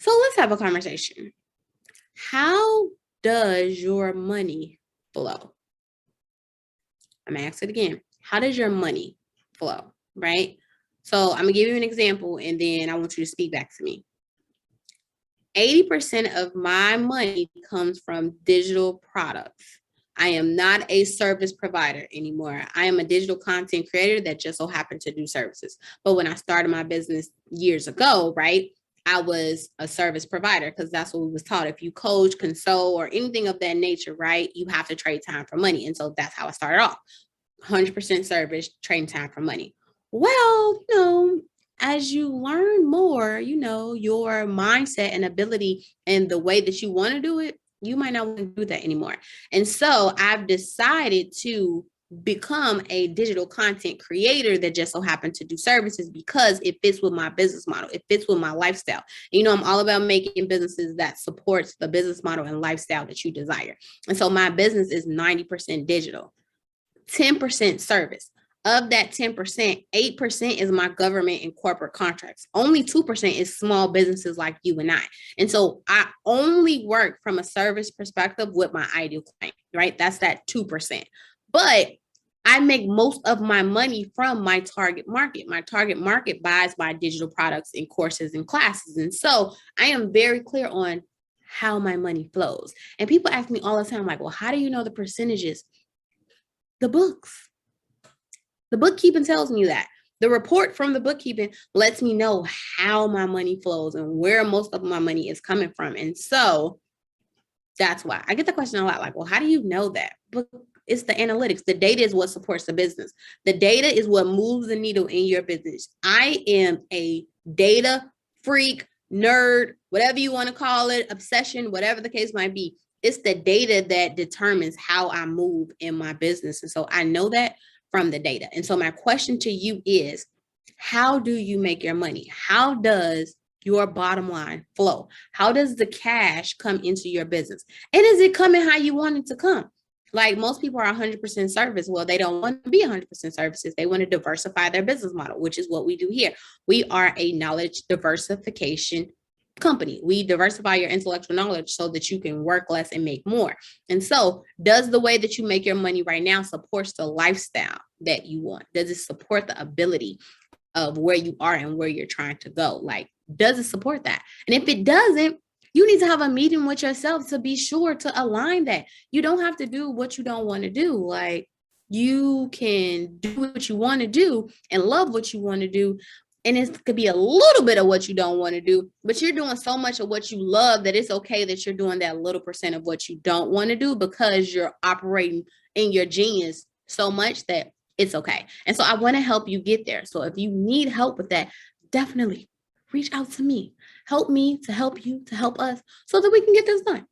So let's have a conversation. How does your money flow? I'm gonna ask it again. How does your money flow? Right? So I'm gonna give you an example and then I want you to speak back to me. 80% of my money comes from digital products. I am not a service provider anymore. I am a digital content creator that just so happened to do services. But when I started my business years ago, right, I was a service provider because that's what we was taught. If you coach, console, or anything of that nature, right, you have to trade time for money. And so that's how I started off. 100% service, trading time for money. Well, as you learn more, your mindset and ability and the way that you want to do it, you might not want to do that anymore. And so I've decided to become a digital content creator that just so happened to do services because it fits with my business model. It fits with my lifestyle. I'm all about making businesses that supports the business model and lifestyle that you desire. And so my business is 90% digital, 10% service. Of that 10%, 8% is my government and corporate contracts. Only 2% is small businesses like you and I. And so I only work from a service perspective with my ideal client, right? That's that 2%. But I make most of my money from my target market. My target market buys my digital products and courses and classes. And so I am very clear on how my money flows. And people ask me all the time, like, well, how do you know the percentages? The books. The bookkeeping tells me that. The report from the bookkeeping lets me know how my money flows and where most of my money is coming from. And so that's why I get the question a lot, like, well, how do you know that? But it's the analytics. The data is what supports the business. The data is what moves the needle in your business. I am a data freak, nerd, whatever you want to call it, obsession, whatever the case might be. It's the data that determines how I move in my business. And so I know that from the data. And so my question to you is, how do you make your money? How does your bottom line flow? How does the cash come into your business? And is it coming how you want it to come? Like most people are 100% service. Well, they don't want to be 100% services. They want to diversify their business model, which is what we do here. We are a knowledge diversification company. We diversify your intellectual knowledge so that you can work less and make more. And so does the way that you make your money right now supports the lifestyle that you want? Does it support the ability of where you are and where you're trying to go? Like, does it support that? And if it doesn't, you need to have a meeting with yourself to be sure to align that. You don't have to do what you don't want to do. Like, you can do what you want to do and love what you want to do. And it could be a little bit of what you don't want to do, but you're doing so much of what you love that it's okay that you're doing that little percent of what you don't want to do because you're operating in your genius so much that it's okay. And so I want to help you get there. So if you need help with that, definitely reach out to me. Help me to help you, to help us so that we can get this done.